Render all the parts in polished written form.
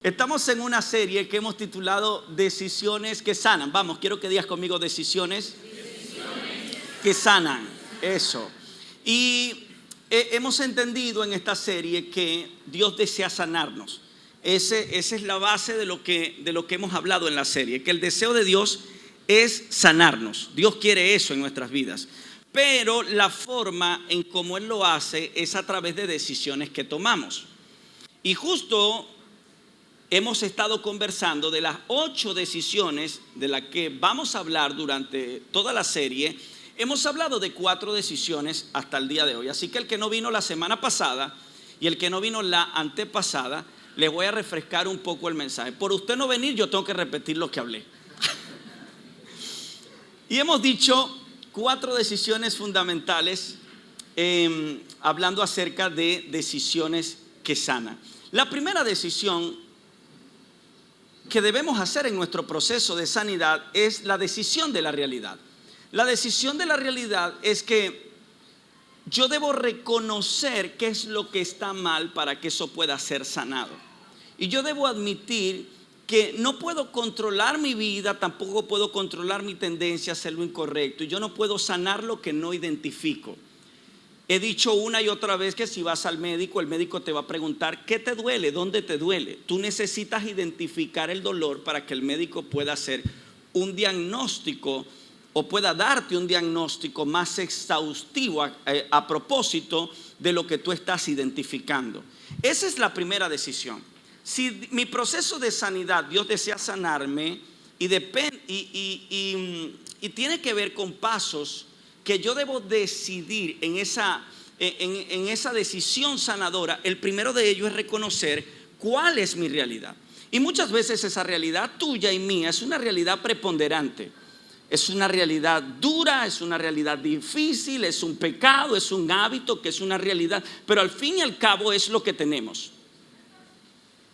Estamos en una serie que hemos titulado Decisiones que sanan. Vamos, quiero que digas conmigo decisiones que sanan. Eso. Y hemos entendido en esta serie que Dios desea sanarnos. Esa es la base de lo que hemos hablado en la serie, que el deseo de Dios es sanarnos. Dios quiere eso en nuestras vidas. Pero la forma en cómo Él lo hace es a través de decisiones que tomamos. Y justo hemos estado conversando de las 8 decisiones de las que vamos a hablar durante toda la serie. Hemos hablado de 4 decisiones hasta el día de hoy. Así que el que no vino la semana pasada y el que no vino la antepasada, les voy a refrescar un poco el mensaje. Por usted no venir, yo tengo que repetir lo que hablé. Y hemos dicho 4 decisiones fundamentales hablando acerca de decisiones que sanan. La primera decisión que debemos hacer en nuestro proceso de sanidad es la decisión de la realidad. La decisión de la realidad es que yo debo reconocer qué es lo que está mal para que eso pueda ser sanado. Y yo debo admitir que no puedo controlar mi vida, tampoco puedo controlar mi tendencia a hacer lo incorrecto. Y yo no puedo sanar lo que no identifico. He dicho una y otra vez que si vas al médico, el médico te va a preguntar ¿qué te duele? ¿Dónde te duele? Tú necesitas identificar el dolor para que el médico pueda hacer un diagnóstico o pueda darte un diagnóstico más exhaustivo a propósito de lo que tú estás identificando. Esa es la primera decisión. Si mi proceso de sanidad, Dios desea sanarme y tiene que ver con pasos que yo debo decidir en esa decisión sanadora. El primero de ellos es reconocer cuál es mi realidad. Y muchas veces esa realidad tuya y mía es una realidad preponderante. Es una realidad dura, es una realidad difícil, es un pecado, es un hábito que es una realidad. Pero al fin y al cabo es lo que tenemos.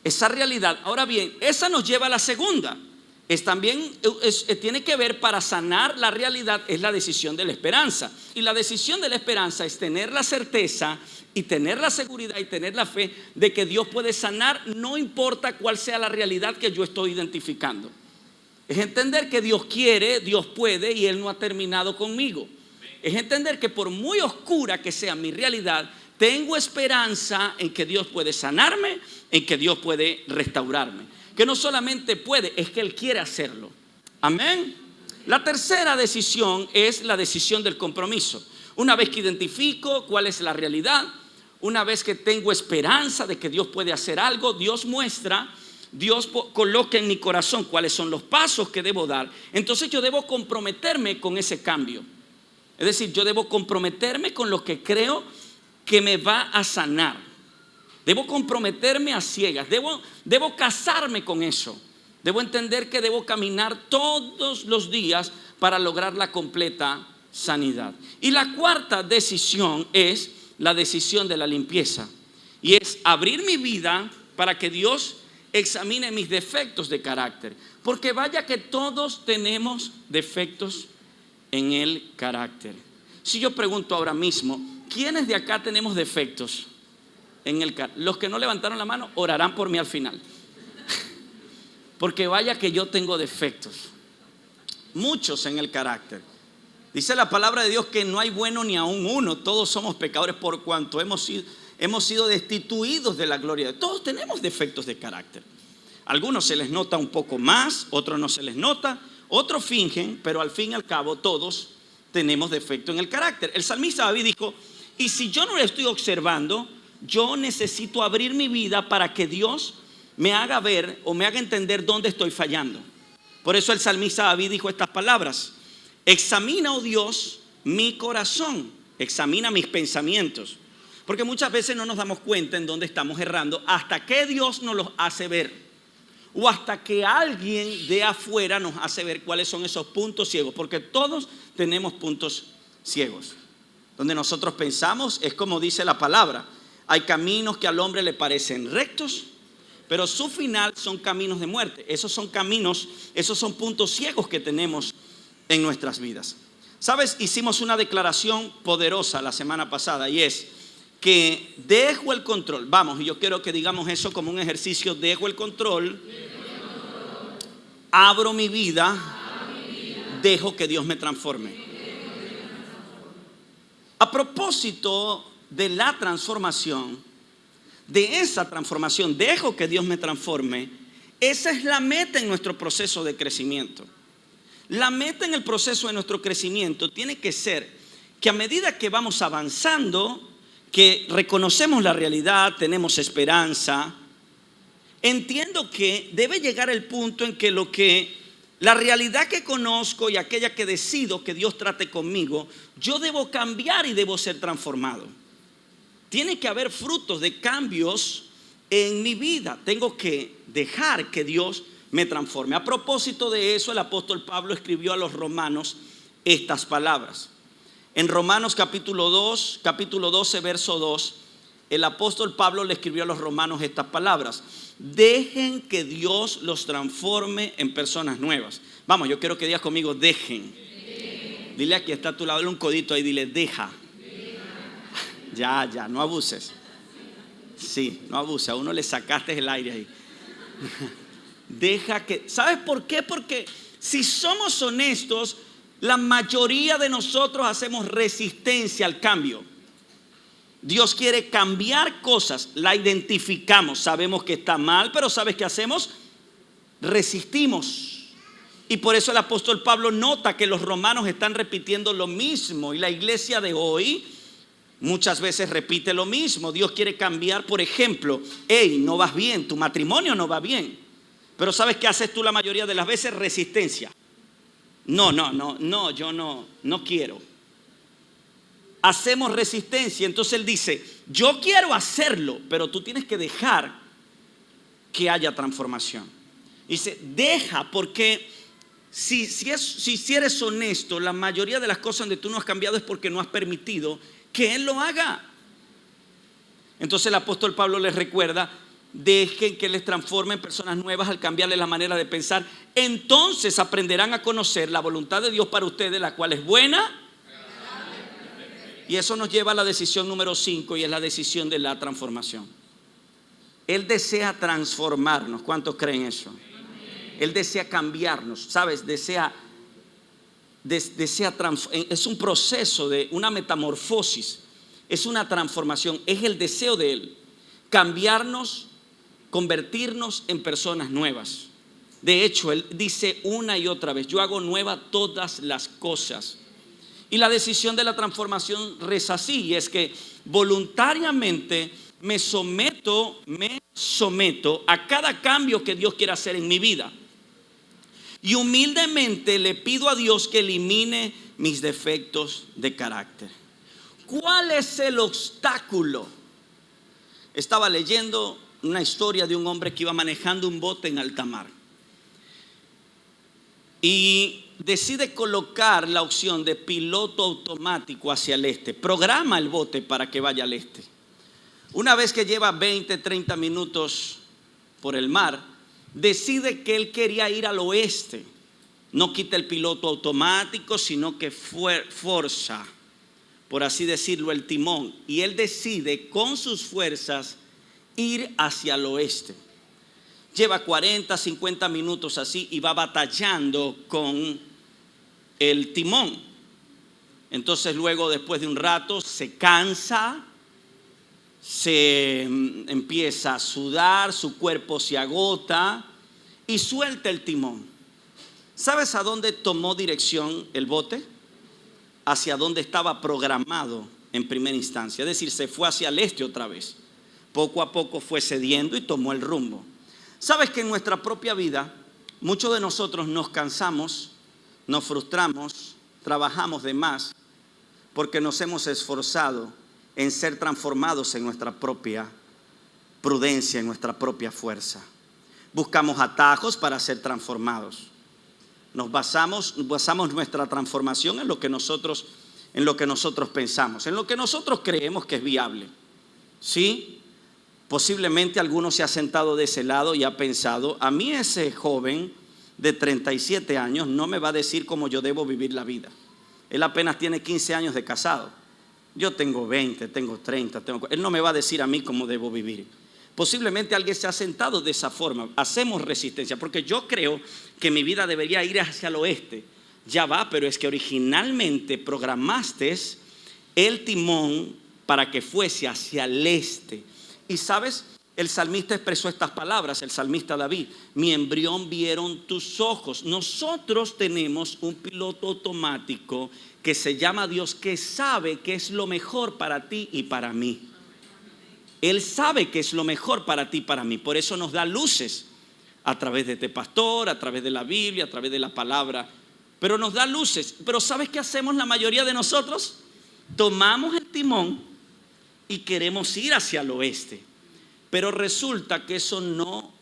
Esa realidad. Ahora bien, esa nos lleva a la segunda. Tiene que ver para sanar la realidad, es la decisión de la esperanza. Y la decisión de la esperanza es tener la certeza y tener la seguridad y tener la fe de que Dios puede sanar, no importa cuál sea la realidad que yo estoy identificando. Es entender que Dios quiere, Dios puede y Él no ha terminado conmigo. Es entender que por muy oscura que sea mi realidad, tengo esperanza en que Dios puede sanarme, en que Dios puede restaurarme. Que no solamente puede, es que Él quiere hacerlo. Amén. La tercera decisión es la decisión del compromiso. Una vez que identifico cuál es la realidad, una vez que tengo esperanza de que Dios puede hacer algo, Dios coloca en mi corazón cuáles son los pasos que debo dar. Entonces yo debo comprometerme con ese cambio. Es decir, yo debo comprometerme con lo que creo que me va a sanar. Debo comprometerme a ciegas, debo casarme con eso. Debo entender que debo caminar todos los días para lograr la completa sanidad. Y la cuarta decisión es la decisión de la limpieza. Y es abrir mi vida para que Dios examine mis defectos de carácter. Porque vaya que todos tenemos defectos en el carácter. Si yo pregunto ahora mismo, ¿quiénes de acá tenemos defectos? Los que no levantaron la mano orarán por mí al final. Porque vaya que yo tengo defectos, muchos en el carácter. Dice la palabra de Dios que no hay bueno ni aun uno. Todos somos pecadores por cuanto hemos sido destituidos de la gloria de Dios. Todos tenemos defectos de carácter. Algunos se les nota un poco más, otros no se les nota, otros fingen, pero al fin y al cabo todos tenemos defecto en el carácter. El salmista David dijo: y si yo no lo estoy observando, yo necesito abrir mi vida para que Dios me haga ver o me haga entender dónde estoy fallando. Por eso el salmista David dijo estas palabras: examina, oh Dios, mi corazón, examina mis pensamientos. Porque muchas veces no nos damos cuenta en dónde estamos errando hasta que Dios nos los hace ver, o hasta que alguien de afuera nos hace ver cuáles son esos puntos ciegos. Porque todos tenemos puntos ciegos. Donde nosotros pensamos es como dice la palabra: hay caminos que al hombre le parecen rectos, pero su final son caminos de muerte. Esos son puntos ciegos que tenemos en nuestras vidas. ¿Sabes? Hicimos una declaración poderosa la semana pasada y es que dejo el control. Vamos, y yo quiero que digamos eso como un ejercicio. Dejo el control, abro mi vida, dejo que Dios me transforme. A propósito de la transformación, de esa transformación, dejo que Dios me transforme. Esa es la meta en nuestro proceso de crecimiento. La meta en el proceso de nuestro crecimiento tiene que ser que a medida que vamos avanzando, que reconocemos la realidad, tenemos esperanza, entiendo que debe llegar el punto en que la realidad que conozco y aquella que decido que Dios trate conmigo, yo debo cambiar y debo ser transformado. Tiene que haber frutos de cambios en mi vida. Tengo que dejar que Dios me transforme. A propósito de eso, el apóstol Pablo escribió a los romanos estas palabras. En Romanos capítulo 12, verso 2, el apóstol Pablo le escribió a los romanos estas palabras. Dejen que Dios los transforme en personas nuevas. Vamos, yo quiero que digas conmigo, dejen. Dile aquí, está a tu lado, dale un codito ahí, dile, deja. Ya, no abuses. Sí, no abuses, a uno le sacaste el aire ahí. Deja que, ¿sabes por qué? Porque si somos honestos, la mayoría de nosotros hacemos resistencia al cambio. Dios quiere cambiar cosas, la identificamos, sabemos que está mal, pero ¿sabes qué hacemos? Resistimos. Y por eso el apóstol Pablo nota que los romanos están repitiendo lo mismo, y la iglesia de hoy muchas veces repite lo mismo. Dios quiere cambiar, por ejemplo, hey, no vas bien, tu matrimonio no va bien, pero ¿sabes qué haces tú la mayoría de las veces? Resistencia. No, yo no quiero. Hacemos resistencia. Entonces él dice, yo quiero hacerlo, pero tú tienes que dejar que haya transformación. Dice, deja, porque si eres honesto, la mayoría de las cosas donde tú no has cambiado es porque no has permitido que Él lo haga. Entonces el apóstol Pablo les recuerda, dejen que les transforme en personas nuevas al cambiarle la manera de pensar. Entonces aprenderán a conocer la voluntad de Dios para ustedes, la cual es buena. Y eso nos lleva a la decisión número 5, y es la decisión de la transformación. Él desea transformarnos. ¿Cuántos creen eso? Él desea cambiarnos, ¿sabes? Es un proceso de una metamorfosis, es una transformación, es el deseo de Él, cambiarnos, convertirnos en personas nuevas. De hecho, Él dice una y otra vez, yo hago nueva todas las cosas. Y la decisión de la transformación reza así, y es que voluntariamente me someto a cada cambio que Dios quiera hacer en mi vida. Y humildemente le pido a Dios que elimine mis defectos de carácter. ¿Cuál es el obstáculo? Estaba leyendo una historia de un hombre que iba manejando un bote en alta mar y decide colocar la opción de piloto automático hacia el este. Programa el bote para que vaya al este. Una vez que lleva 20, 30 minutos por el mar, decide que él quería ir al oeste. No quita el piloto automático, sino que forza, por así decirlo, el timón. Y él decide con sus fuerzas ir hacia el oeste. Lleva 40, 50 minutos así y va batallando con el timón. Entonces luego, después de un rato, se cansa, se empieza a sudar, su cuerpo se agota y suelta el timón. ¿Sabes a dónde tomó dirección el bote? Hacia donde estaba programado en primera instancia. Es decir, se fue hacia el este otra vez. Poco a poco fue cediendo y tomó el rumbo. ¿Sabes que en nuestra propia vida muchos de nosotros nos cansamos, nos frustramos, trabajamos de más porque nos hemos esforzado en ser transformados en nuestra propia prudencia, en nuestra propia fuerza? Buscamos atajos para ser transformados. Basamos nuestra transformación en lo que nosotros pensamos, en lo que nosotros creemos que es viable. ¿Sí? Posiblemente alguno se ha sentado de ese lado y ha pensado, a mí ese joven de 37 años no me va a decir cómo yo debo vivir la vida. Él apenas tiene 15 años de casado. Yo tengo 20, tengo 30, Él no me va a decir a mí cómo debo vivir. Posiblemente alguien se ha sentado de esa forma. Hacemos resistencia porque yo creo que mi vida debería ir hacia el oeste. Ya va, pero es que originalmente programaste el timón para que fuese hacia el este. Y sabes, el salmista expresó estas palabras, el salmista David: mi embrión vieron tus ojos. Nosotros tenemos un piloto automático que se llama Dios, que sabe que es lo mejor para ti y para mí. Él sabe que es lo mejor para ti y para mí. Por eso nos da luces a través de este pastor, a través de la Biblia, a través de la palabra. Pero nos da luces. Pero ¿sabes qué hacemos la mayoría de nosotros? Tomamos el timón y queremos ir hacia el oeste. Pero resulta que eso no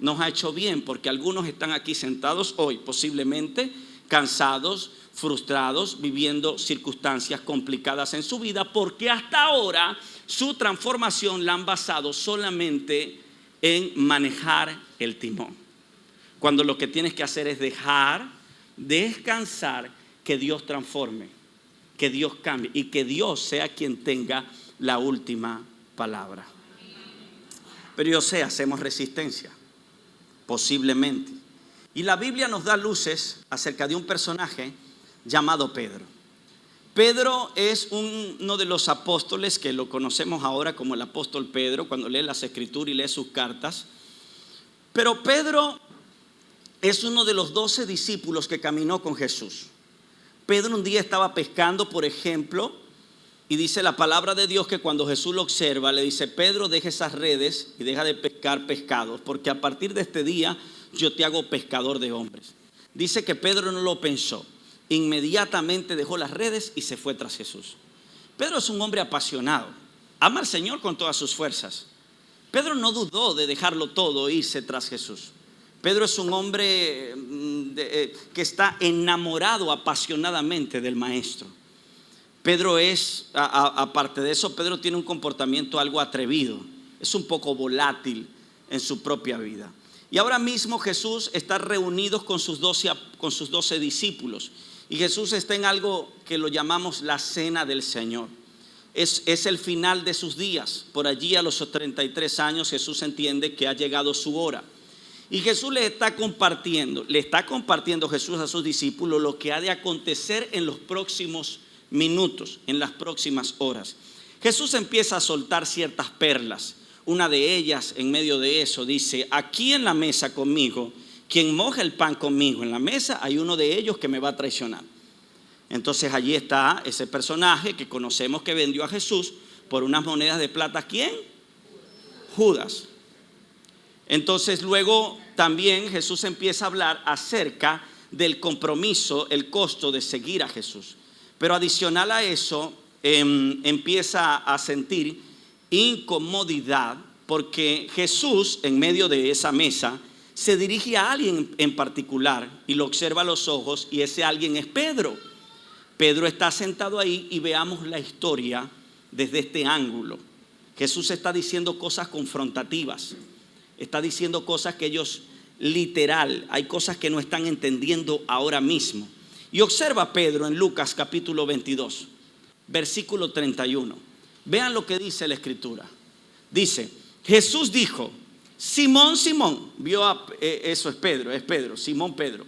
nos ha hecho bien, porque algunos están aquí sentados hoy, posiblemente cansados, frustrados, viviendo circunstancias complicadas en su vida, porque hasta ahora su transformación la han basado solamente en manejar el timón. Cuando lo que tienes que hacer es dejar, descansar, que Dios transforme, que Dios cambie y que Dios sea quien tenga la última palabra. Pero yo sé, hacemos resistencia, posiblemente. Y la Biblia nos da luces acerca de un personaje llamado Pedro. Pedro es uno de los apóstoles que lo conocemos ahora como el apóstol Pedro, cuando lee las escrituras y lee sus cartas. Pero Pedro es uno de los 12 discípulos que caminó con Jesús. Pedro un día estaba pescando, por ejemplo, y dice la palabra de Dios que cuando Jesús lo observa, le dice: Pedro, deja esas redes y deja de pescar pescados, porque a partir de este día yo te hago pescador de hombres. Dice que Pedro no lo pensó. Inmediatamente dejó las redes y se fue tras Jesús. Pedro es un hombre apasionado, ama al Señor con todas sus fuerzas. Pedro no dudó de dejarlo todo e irse tras Jesús. Pedro es un hombre que está enamorado apasionadamente del Maestro. Pedro es, aparte de eso, Pedro tiene un comportamiento algo atrevido, es un poco volátil en su propia vida. Y ahora mismo Jesús está reunido con sus 12 discípulos. Y Jesús está en algo que lo llamamos la cena del Señor. Es el final de sus días. Por allí a los 33 años Jesús entiende que ha llegado su hora. Y Jesús le está compartiendo Jesús a sus discípulos lo que ha de acontecer en los próximos minutos, en las próximas horas. Jesús empieza a soltar ciertas perlas. Una de ellas, en medio de eso, dice: aquí en la mesa conmigo, quien moja el pan conmigo en la mesa, hay uno de ellos que me va a traicionar. Entonces allí está ese personaje que conocemos que vendió a Jesús por unas monedas de plata. ¿Quién? Judas. Entonces luego también Jesús empieza a hablar acerca del compromiso, el costo de seguir a Jesús. Pero adicional a eso, empieza a sentir incomodidad porque Jesús, en medio de esa mesa, se dirige a alguien en particular y lo observa a los ojos, y ese alguien es Pedro. Pedro está sentado ahí y veamos la historia desde este ángulo. Jesús está diciendo cosas confrontativas, está diciendo cosas que ellos literal, hay cosas que no están entendiendo ahora mismo. Y observa a Pedro en Lucas capítulo 22, versículo 31. Vean lo que dice la escritura. Dice: Jesús dijo: Simón, Simón, eso es Pedro, Simón Pedro.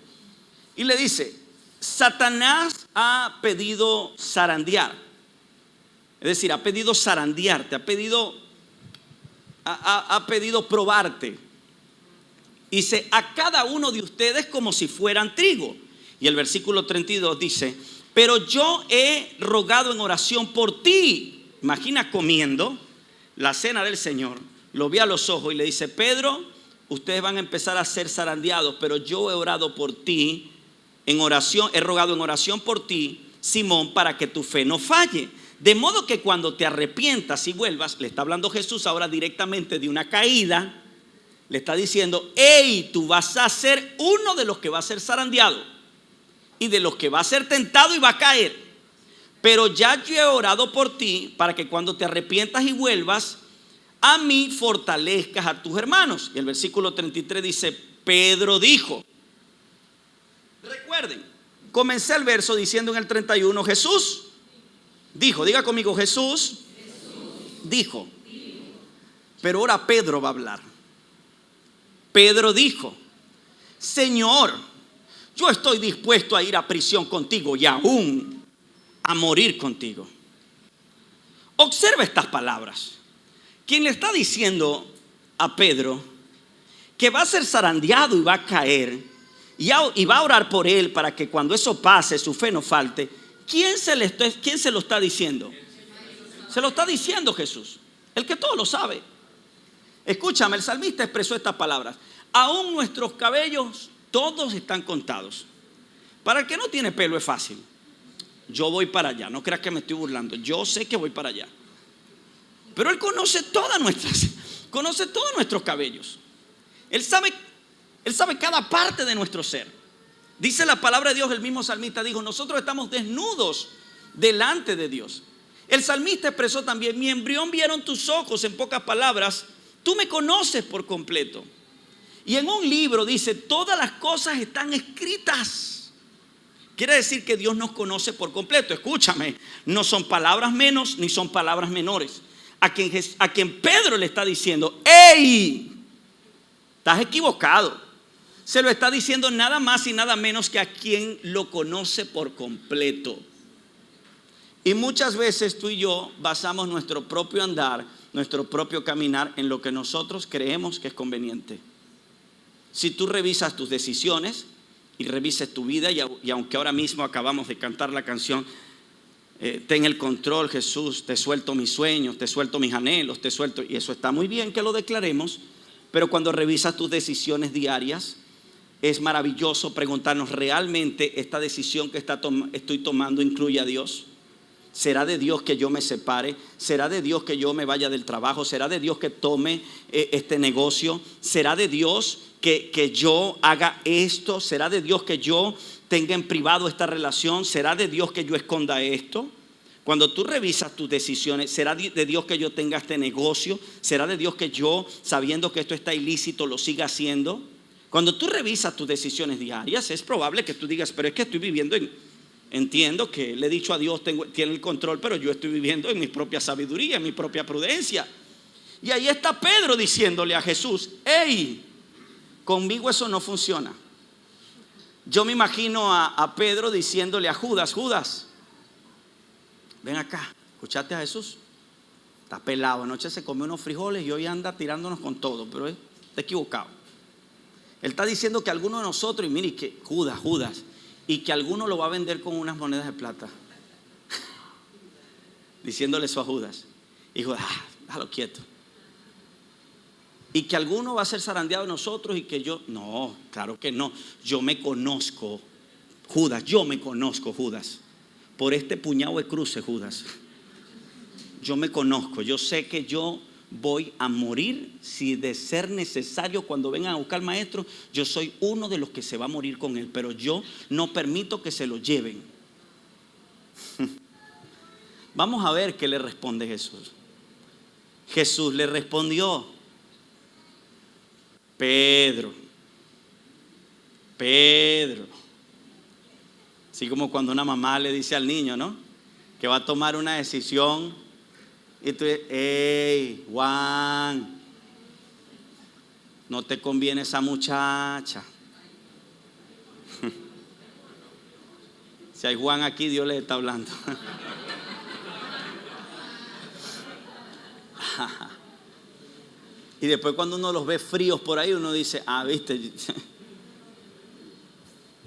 Y le dice: Satanás ha pedido zarandear. Es decir, ha pedido zarandearte, ha pedido probarte. Dice: a cada uno de ustedes como si fueran trigo. Y el versículo 32 dice: pero yo he rogado en oración por ti. Imagina comiendo la cena del Señor, lo ve a los ojos y le dice: Pedro, ustedes van a empezar a ser zarandeados, pero yo he orado por ti en oración, he rogado en oración por ti, Simón, para que tu fe no falle. De modo que cuando te arrepientas y vuelvas, le está hablando Jesús ahora directamente de una caída, le está diciendo: hey, tú vas a ser uno de los que va a ser zarandeado y de los que va a ser tentado y va a caer. Pero ya yo he orado por ti para que cuando te arrepientas y vuelvas a mí fortalezcas a tus hermanos. Y el versículo 33 dice: Pedro dijo. Recuerden, comencé el verso diciendo en el 31: Jesús Dijo, diga conmigo, Jesús dijo. Pero ahora Pedro va a hablar. Pedro dijo, Señor, yo estoy dispuesto a ir a prisión contigo y aún a morir contigo. Observa estas palabras. Quien le está diciendo a Pedro que va a ser zarandeado y va a caer y va a orar por él para que cuando eso pase su fe no falte, ¿quién se lo está diciendo? Se lo está diciendo Jesús, el que todo lo sabe. Escúchame, el salmista expresó estas palabras: aún nuestros cabellos todos están contados. Para el que no tiene pelo es fácil. Yo voy para allá, no creas que me estoy burlando, yo sé que voy para allá. Pero Él conoce todos nuestros cabellos. Él sabe cada parte de nuestro ser. Dice la palabra de Dios, el mismo salmista dijo, nosotros estamos desnudos delante de Dios. El salmista expresó también, mi embrión vieron tus ojos, en pocas palabras, tú me conoces por completo. Y en un libro dice, todas las cosas están escritas. Quiere decir que Dios nos conoce por completo. Escúchame, no son palabras menos ni son palabras menores. A quien Pedro le está diciendo, ¡ey! Estás equivocado. Se lo está diciendo nada más y nada menos que a quien lo conoce por completo. Y muchas veces tú y yo basamos nuestro propio andar, nuestro propio caminar en lo que nosotros creemos que es conveniente. Si tú revisas tus decisiones y revises tu vida, y aunque ahora mismo acabamos de cantar la canción, ten el control, Jesús, te suelto mis sueños, te suelto mis anhelos, te suelto, y eso está muy bien que lo declaremos, pero cuando revisas tus decisiones diarias, es maravilloso preguntarnos, ¿realmente esta decisión que estoy tomando incluye a Dios? ¿Será de Dios que yo me separe? ¿Será de Dios que yo me vaya del trabajo? ¿Será de Dios que tome este negocio? ¿Será de Dios que yo haga esto? ¿Será de Dios que yo tenga en privado esta relación? ¿Será de Dios que yo esconda esto? Cuando tú revisas tus decisiones, ¿será de Dios que yo tenga este negocio? ¿Será de Dios que yo, sabiendo que esto está ilícito, lo siga haciendo? Cuando tú revisas tus decisiones diarias, es probable que tú digas, pero es que estoy viviendo entiendo que le he dicho a Dios, tiene el control, pero yo estoy viviendo en mi propia sabiduría, en mi propia prudencia. Y ahí está Pedro diciéndole a Jesús, hey, conmigo eso no funciona. Yo me imagino a Pedro diciéndole a Judas, ven acá, ¿escuchaste a Jesús? Está pelado, anoche se comió unos frijoles y hoy anda tirándonos con todo, pero está equivocado. Él está diciendo que alguno de nosotros, y mire que Judas, y que alguno lo va a vender con unas monedas de plata. Diciéndole eso a Judas. Y Judas, déjalo quieto. Y que alguno va a ser zarandeado de nosotros y que yo, no, claro que no. Yo me conozco, Judas, por este puñado de cruces, Judas. Yo me conozco, yo sé que yo voy a morir si de ser necesario cuando vengan a buscar al maestro, yo soy uno de los que se va a morir con él, pero yo no permito que se lo lleven. Vamos a ver qué le responde Jesús. Jesús le respondió, Pedro, así como cuando una mamá le dice al niño, ¿no? Que va a tomar una decisión. Y tú dices, hey, Juan, no te conviene esa muchacha. Si hay Juan aquí, Dios le está hablando. Y después cuando uno los ve fríos por ahí, uno dice, viste.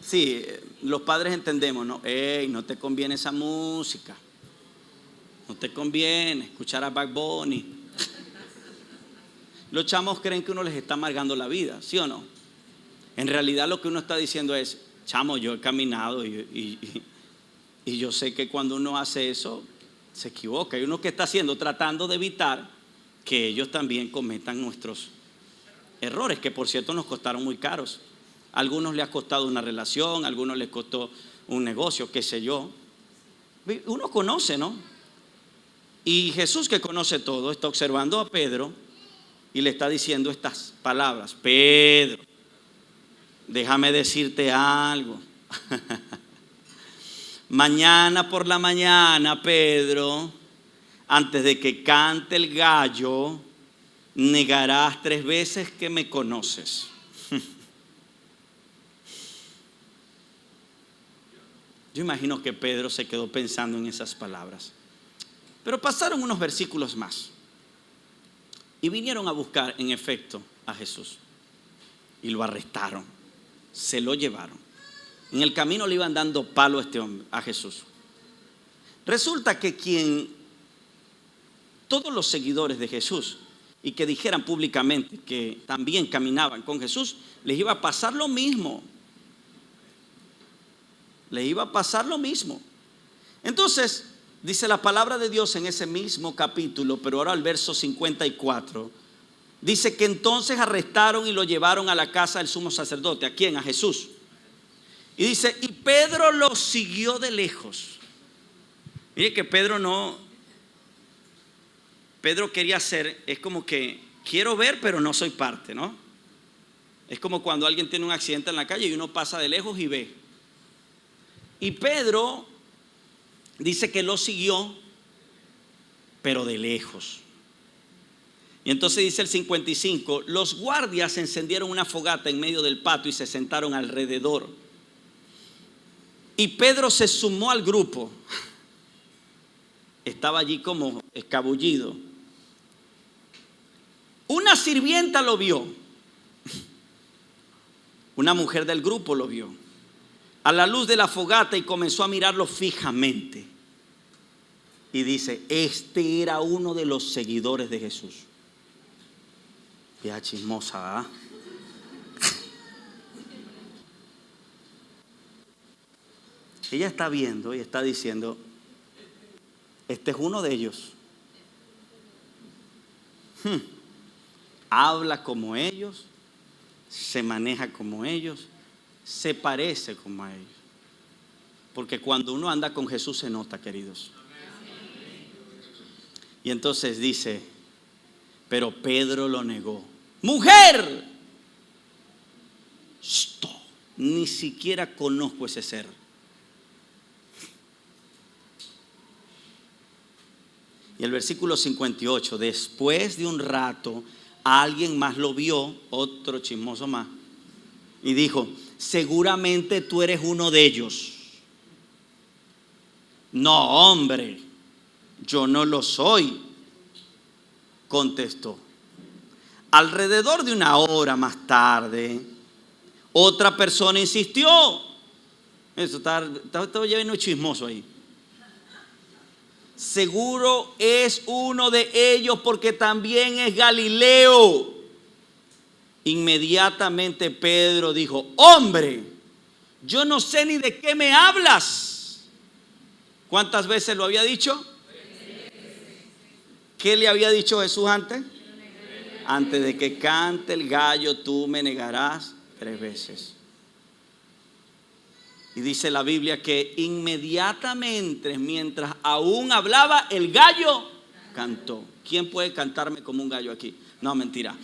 Sí, los padres entendemos, ¿no? Hey, no te conviene esa música. No te conviene escuchar a Bad Bunny. Los chamos creen que uno les está amargando la vida, ¿sí o no? En realidad lo que uno está diciendo es, chamo, yo he caminado y yo sé que cuando uno hace eso, se equivoca. Y uno que está haciendo, tratando de evitar que ellos también cometan nuestros errores, que por cierto nos costaron muy caros. A algunos les ha costado una relación, a algunos les costó un negocio, qué sé yo. Uno conoce, ¿no? Y Jesús, que conoce todo, está observando a Pedro y le está diciendo estas palabras. Pedro, déjame decirte algo. Mañana por la mañana, Pedro, antes de que cante el gallo, negarás 3 veces que me conoces. Yo imagino que Pedro se quedó pensando en esas palabras. Pero pasaron unos versículos más y vinieron a buscar, en efecto, a Jesús. Y lo arrestaron, se lo llevaron. En el camino le iban dando palo a este hombre, a Jesús. Resulta que todos los seguidores de Jesús y que dijeran públicamente que también caminaban con Jesús, les iba a pasar lo mismo. Le iba a pasar lo mismo. Entonces, dice la palabra de Dios en ese mismo capítulo, pero ahora al verso 54, dice que entonces arrestaron y lo llevaron a la casa del sumo sacerdote. ¿A quién? A Jesús. Y dice, y Pedro lo siguió de lejos. Mire que Pedro quería hacer, es como que quiero ver, pero no soy parte, ¿no? Es como cuando alguien tiene un accidente en la calle y uno pasa de lejos y ve. Y Pedro dice que lo siguió, pero de lejos. Y entonces dice el 55, los guardias encendieron una fogata en medio del patio y se sentaron alrededor. Y Pedro se sumó al grupo. Estaba allí como escabullido. Una sirvienta lo vio. Una mujer del grupo lo vio a la luz de la fogata y comenzó a mirarlo fijamente. Y dice, este era uno de los seguidores de Jesús. Ya chismosa, ¿ah? Ella está viendo y está diciendo, este es uno de ellos. Habla como ellos, se maneja como ellos, se parece como a ellos. Porque cuando uno anda con Jesús se nota, queridos. Y entonces dice, pero Pedro lo negó. ¡Mujer! ¡Stop! Ni siquiera conozco ese ser. Y el versículo 58, después de un rato, alguien más lo vio, otro chismoso más, y dijo, seguramente tú eres uno de ellos. No, hombre, yo no lo soy, contestó. Alrededor de una hora más tarde, otra persona insistió. Eso está lleno de chismoso ahí. Seguro es uno de ellos porque también es Galileo. Inmediatamente Pedro dijo, hombre, yo no sé ni de qué me hablas. ¿Cuántas veces lo había dicho? ¿Qué le había dicho Jesús antes? Antes de que cante el gallo, tú me negarás 3 veces. Y dice la Biblia que inmediatamente, mientras aún hablaba, el gallo cantó. ¿Quién puede cantarme como un gallo aquí? No, mentira.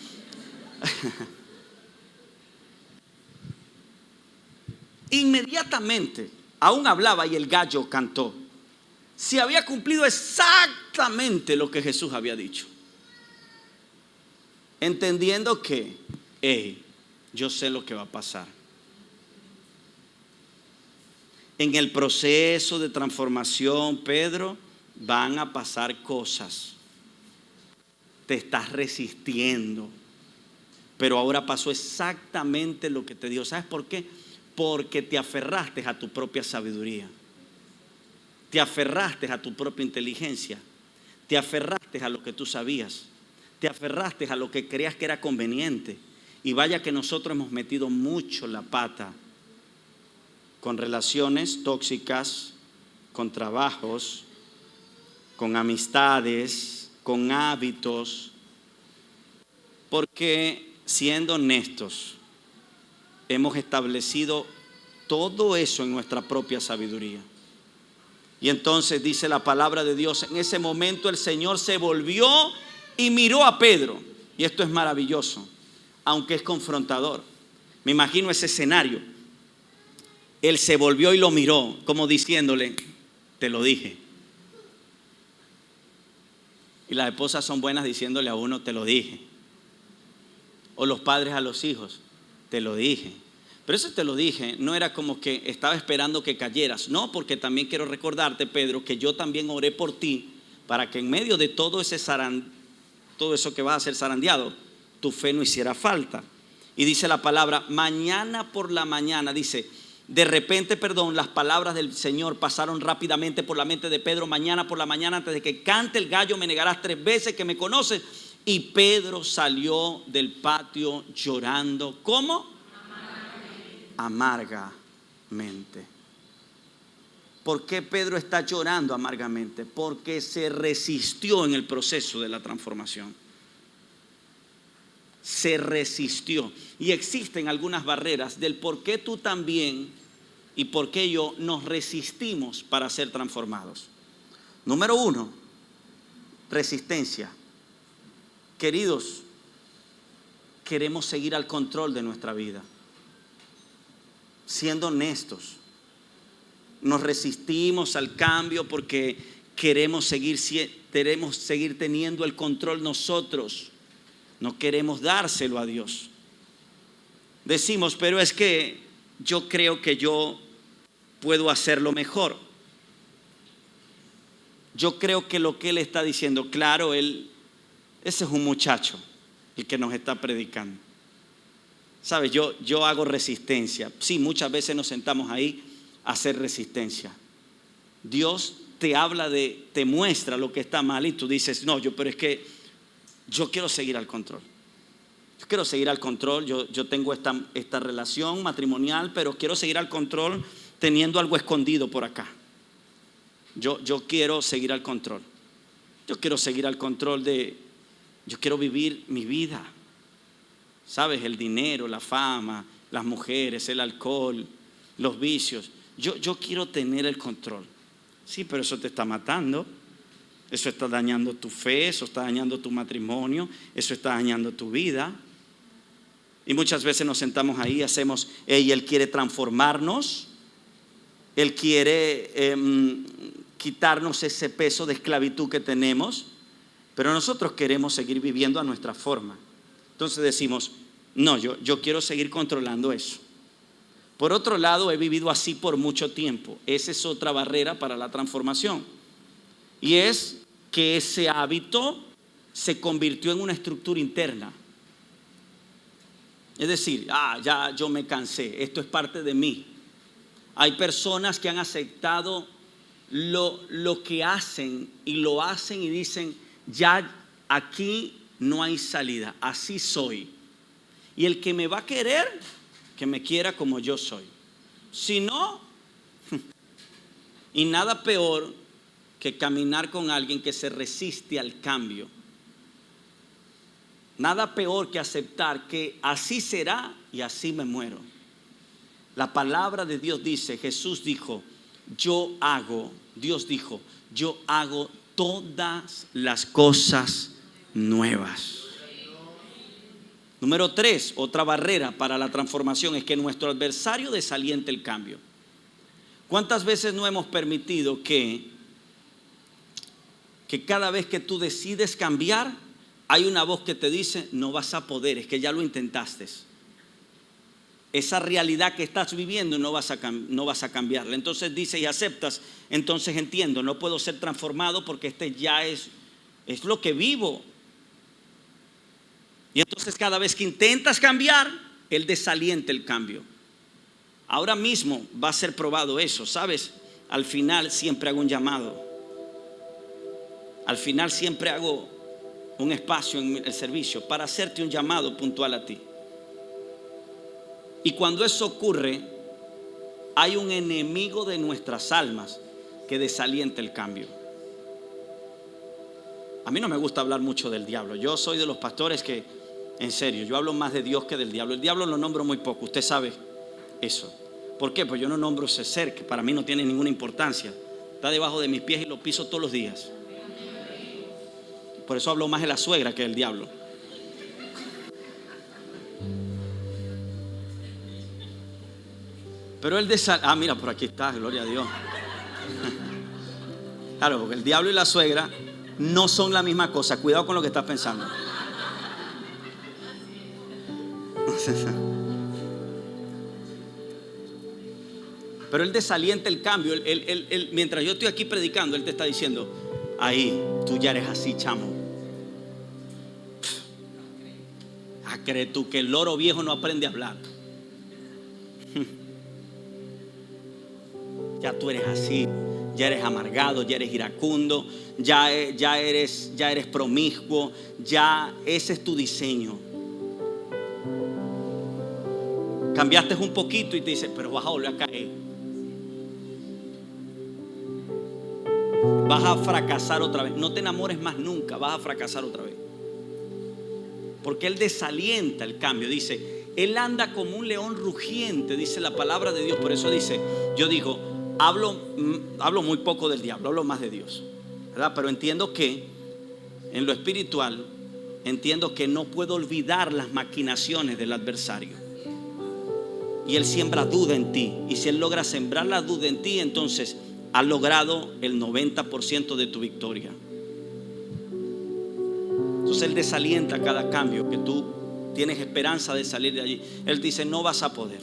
Inmediatamente, aún hablaba y el gallo cantó. Se había cumplido exactamente lo que Jesús había dicho. Entendiendo que, yo sé lo que va a pasar. En el proceso de transformación, Pedro, van a pasar cosas. Te estás resistiendo. Pero ahora pasó exactamente lo que te dio. ¿Sabes por qué? Porque te aferraste a tu propia sabiduría. Te aferraste a tu propia inteligencia. Te aferraste a lo que tú sabías. Te aferraste a lo que creías que era conveniente. Y vaya que nosotros hemos metido mucho la pata con relaciones tóxicas, con trabajos, con amistades, con hábitos. Porque siendo honestos, hemos establecido todo eso en nuestra propia sabiduría. Y entonces dice la palabra de Dios, en ese momento el Señor se volvió y miró a Pedro. Y esto es maravilloso, aunque es confrontador. Me imagino ese escenario. Él se volvió y lo miró, como diciéndole, te lo dije. Y las esposas son buenas diciéndole a uno, te lo dije. O los padres a los hijos, te lo dije. Pero eso te lo dije, no era como que estaba esperando que cayeras. No, porque también quiero recordarte, Pedro, que yo también oré por ti para que en medio de todo eso que vas a ser zarandeado, tu fe no hiciera falta. Y dice la palabra, mañana por la mañana, dice, de repente, las palabras del Señor pasaron rápidamente por la mente de Pedro. Mañana por la mañana, antes de que cante el gallo, me negarás 3 veces que me conoces. Y Pedro salió del patio llorando. ¿Cómo? Amargamente. ¿Por qué Pedro está llorando amargamente? Porque se resistió en el proceso de la transformación. Se resistió. Y existen algunas barreras del por qué tú también y por qué yo nos resistimos para ser transformados. Número 1, resistencia. Queridos, queremos seguir al control de nuestra vida. Siendo honestos, nos resistimos al cambio porque queremos seguir teniendo el control nosotros. No queremos dárselo a Dios. Decimos, pero es que yo creo que yo puedo hacerlo mejor. Yo creo que lo que Él está diciendo, claro, ese es un muchacho el que nos está predicando. ¿Sabes? Yo hago resistencia. Sí, muchas veces nos sentamos ahí a hacer resistencia. Dios te habla te muestra lo que está mal y tú dices, no, pero es que yo quiero seguir al control. Yo quiero seguir al control. Yo tengo esta relación matrimonial, pero quiero seguir al control teniendo algo escondido por acá. Yo quiero seguir al control. Yo quiero seguir al control yo quiero vivir mi vida. ¿Sabes? El dinero, la fama, las mujeres, el alcohol, los vicios. Yo quiero tener el control. Sí, pero eso te está matando. Eso está dañando tu fe, eso está dañando tu matrimonio, eso está dañando tu vida. Y muchas veces nos sentamos ahí y hacemos, Él quiere transformarnos. Él quiere quitarnos ese peso de esclavitud que tenemos. Pero nosotros queremos seguir viviendo a nuestra forma. Entonces decimos, no, yo quiero seguir controlando eso. Por otro lado, he vivido así por mucho tiempo. Esa es otra barrera para la transformación. Y es que ese hábito se convirtió en una estructura interna. Es decir, ya yo me cansé, esto es parte de mí. Hay personas que han aceptado lo que hacen y lo hacen y dicen, ya aquí no hay salida, así soy. Y el que me va a querer, que me quiera como yo soy. Si no, y nada peor que caminar con alguien que se resiste al cambio. Nada peor que aceptar que así será y así me muero. La palabra de Dios dice, Jesús dijo, Dios dijo, yo hago todas las cosas nuevas. Número 3, otra barrera para la transformación es que nuestro adversario desaliente el cambio. ¿Cuántas veces no hemos permitido que cada vez que tú decides cambiar, hay una voz que te dice, no vas a poder, es que ya lo intentaste? Esa realidad que estás viviendo no vas a cambiarla. Entonces dices y aceptas, entonces entiendo, no puedo ser transformado porque ya es lo que vivo. Y entonces cada vez que intentas cambiar, Él desalienta el cambio. Ahora mismo va a ser probado eso, ¿sabes? Al final siempre hago un llamado. Al final siempre hago un espacio en el servicio para hacerte un llamado puntual a ti. Y cuando eso ocurre, hay un enemigo de nuestras almas que desalienta el cambio. A mí no me gusta hablar mucho del diablo. Yo soy de los pastores que, en serio, yo hablo más de Dios que del diablo. El diablo lo nombro muy poco, usted sabe eso. ¿Por qué? Pues yo no nombro ese ser que para mí no tiene ninguna importancia. Está debajo de mis pies y lo piso todos los días. Por eso hablo más de la suegra que del diablo. Pero el mira, por aquí está, gloria a Dios. Claro, porque el diablo y la suegra no son la misma cosa. Cuidado con lo que estás pensando. Pero él desalienta el cambio. Mientras yo estoy aquí predicando, él te está diciendo: ahí, tú ya eres así, chamo. ¿Crees tú que el loro viejo no aprende a hablar? Ya tú eres así. Ya eres amargado, ya eres iracundo, ya eres promiscuo. Ya ese es tu diseño. Cambiaste un poquito y te dice: pero vas a volver a caer. Vas a fracasar otra vez. No te enamores más nunca, vas a fracasar otra vez. Porque él desalienta el cambio. Dice: él anda como un león rugiente, dice la palabra de Dios. Por eso dice, yo digo, hablo muy poco del diablo, hablo más de Dios, ¿verdad? Pero entiendo que en lo espiritual, entiendo que no puedo olvidar las maquinaciones del adversario. Y él siembra duda en ti. Y si él logra sembrar la duda en ti, entonces ha logrado el 90% de tu victoria. Entonces él desalienta cada cambio que tú tienes esperanza de salir de allí. Él dice: no vas a poder.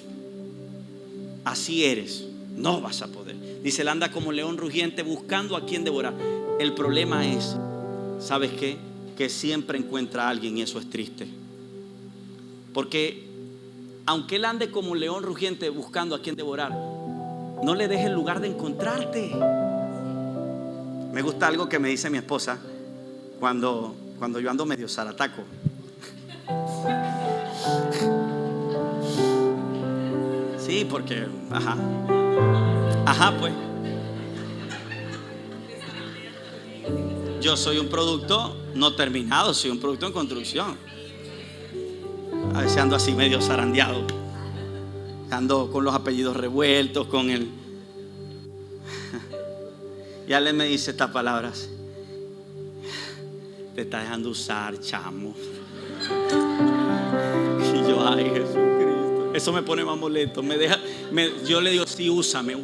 Así eres, no vas a poder. Dice: él anda como león rugiente buscando a quien devorar. El problema es, ¿sabes qué? Que siempre encuentra a alguien, y eso es triste. Porque aunque él ande como un león rugiente buscando a quien devorar, no le dejes el lugar de encontrarte. Me gusta algo que me dice mi esposa cuando yo ando medio zarataco. Sí, porque pues yo soy un producto no terminado, soy un producto en construcción. A veces ando así medio zarandeado, ando con los apellidos revueltos, con el... Y él me dice estas palabras: te está dejando usar, chamo. Y yo: ay, Jesucristo. Eso me pone más molesto. Yo le digo: sí, úsame.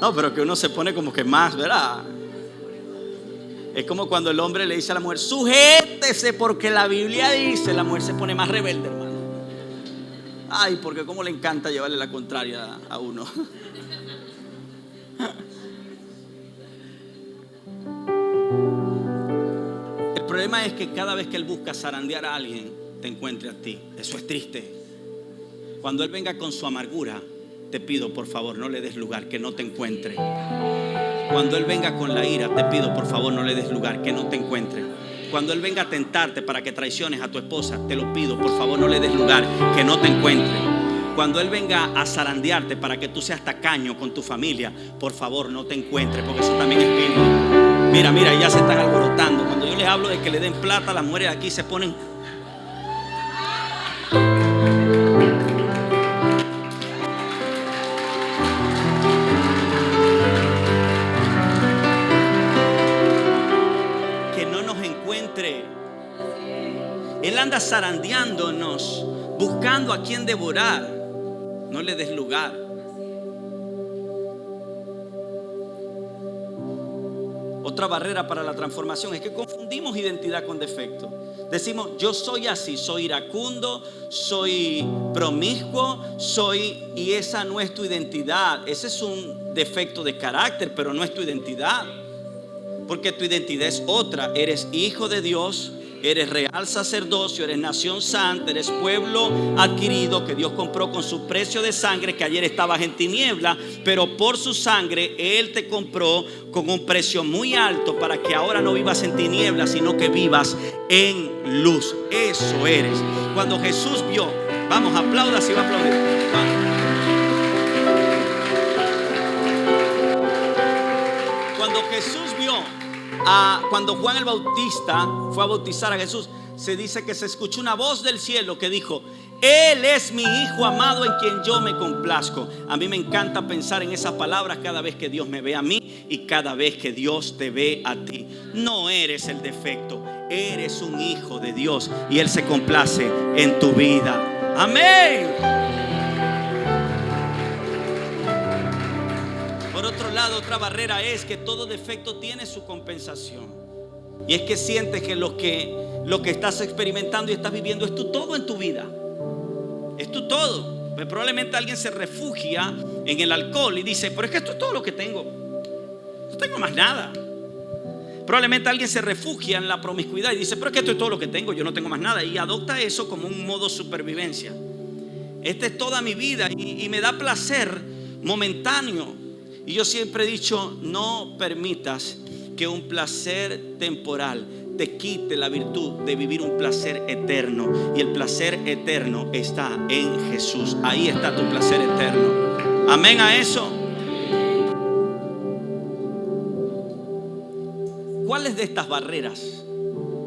No, pero que uno se pone como que más, ¿verdad? Es como cuando el hombre le dice a la mujer: sujétese porque la Biblia dice. La mujer se pone más rebelde, hermano. Ay, porque cómo le encanta llevarle la contraria a uno. El problema es que cada vez que él busca zarandear a alguien, te encuentre a ti. Eso es triste. Cuando él venga con su amargura, te pido por favor no le des lugar, que no te encuentre. Cuando él venga con la ira, te pido por favor no le des lugar, que no te encuentre. Cuando él venga a tentarte para que traiciones a tu esposa, te lo pido por favor no le des lugar, que no te encuentre. Cuando él venga a zarandearte para que tú seas tacaño con tu familia, por favor no te encuentre, porque eso también es bíblico. Mira, ya se están alborotando. Cuando yo les hablo de que le den plata, las mujeres aquí se ponen... Él anda zarandeándonos, buscando a quien devorar. No le des lugar. Otra barrera para la transformación es que confundimos identidad con defecto. Decimos: yo soy así, soy iracundo, soy promiscuo, y esa no es tu identidad. Ese es un defecto de carácter, pero no es tu identidad. Porque tu identidad es otra. Eres hijo de Dios, eres real sacerdocio, eres nación santa, eres pueblo adquirido que Dios compró con su precio de sangre, que ayer estabas en tiniebla, pero por su sangre Él te compró con un precio muy alto para que ahora no vivas en tinieblas, sino que vivas en luz. Eso eres. Cuando Jesús vio, vamos, aplauda si va a aplaudir. Cuando Jesús vio, cuando Juan el Bautista fue a bautizar a Jesús, se dice que se escuchó una voz del cielo que dijo: Él es mi hijo amado en quien yo me complazco. A mí me encanta pensar en esas palabras cada vez que Dios me ve a mí y cada vez que Dios te ve a ti. No eres el defecto, eres un hijo de Dios y Él se complace en tu vida. Amén. Por otro lado, otra barrera es que todo defecto tiene su compensación. Y es que sientes que lo que estás experimentando y estás viviendo es tu todo en tu vida. Es tu todo. Pues probablemente alguien se refugia en el alcohol y dice, pero es que esto es todo lo que tengo. No tengo más nada. Probablemente alguien se refugia en la promiscuidad y dice, pero es que esto es todo lo que tengo, yo no tengo más nada. Y adopta eso como un modo supervivencia. Esta es toda mi vida y me da placer momentáneo. Y yo siempre he dicho, no permitas que un placer temporal te quite la virtud de vivir un placer eterno. Y el placer eterno está en Jesús. Ahí está tu placer eterno. Amén a eso. ¿Cuáles de estas barreras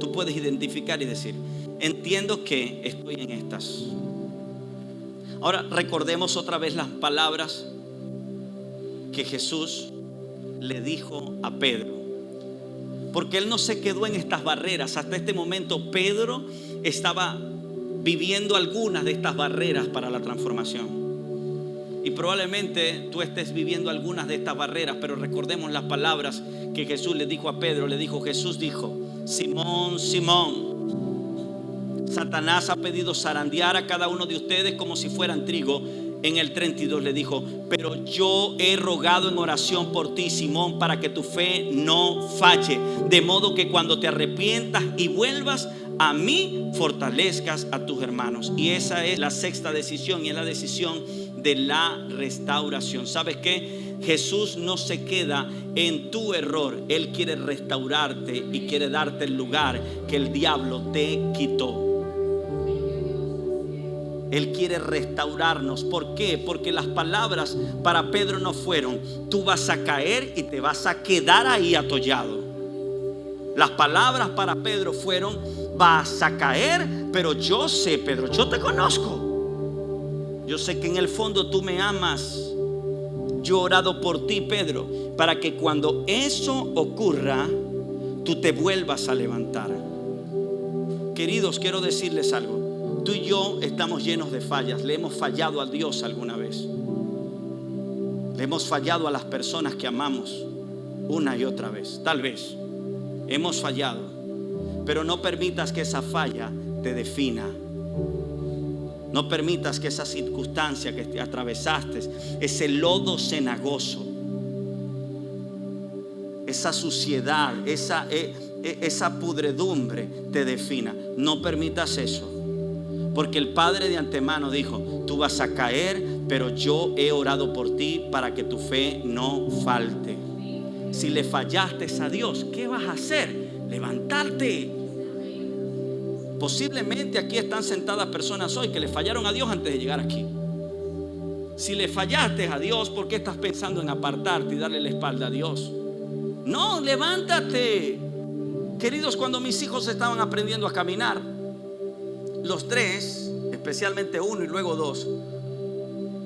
tú puedes identificar y decir, entiendo que estoy en estas? Ahora recordemos otra vez las palabras que Jesús le dijo a Pedro, porque él no se quedó en estas barreras. Hasta este momento Pedro estaba viviendo algunas de estas barreras para la transformación. Y probablemente tú estés viviendo algunas de estas barreras, pero recordemos las palabras que Jesús le dijo a Pedro. Jesús dijo, Simón, Simón, Satanás ha pedido zarandear a cada uno de ustedes como si fueran trigo. En el 32 le dijo, pero yo he rogado en oración por ti, Simón, para que tu fe no falle, de modo que cuando te arrepientas y vuelvas a mí, fortalezcas a tus hermanos. Y esa es la sexta decisión, y es la decisión de la restauración. ¿Sabes qué? Jesús no se queda en tu error. Él quiere restaurarte y quiere darte el lugar que el diablo te quitó. Él quiere restaurarnos. ¿Por qué? Porque las palabras para Pedro no fueron, tú vas a caer y te vas a quedar ahí atollado. Las palabras para Pedro fueron, vas a caer, pero yo sé, Pedro, yo te conozco. Yo sé que en el fondo tú me amas. Yo he orado por ti, Pedro, para que cuando eso ocurra, tú te vuelvas a levantar. Queridos, quiero decirles algo. Tú y yo estamos llenos de fallas. Le hemos fallado a Dios alguna vez. Le hemos fallado a las personas que amamos una y otra vez. Tal vez hemos fallado, pero no permitas que esa falla te defina. No permitas que esa circunstancia que te atravesaste, ese lodo cenagoso, esa suciedad, esa pudredumbre te defina. No permitas eso. Porque el Padre de antemano dijo, tú vas a caer, pero yo he orado por ti para que tu fe no falte. Si le fallaste a Dios, ¿qué vas a hacer? Levantarte. Posiblemente aquí están sentadas personas hoy que le fallaron a Dios antes de llegar aquí. Si le fallaste a Dios, ¿por qué estás pensando en apartarte y darle la espalda a Dios? No, levántate. Queridos, cuando mis hijos estaban aprendiendo a caminar, los tres, especialmente uno y luego dos,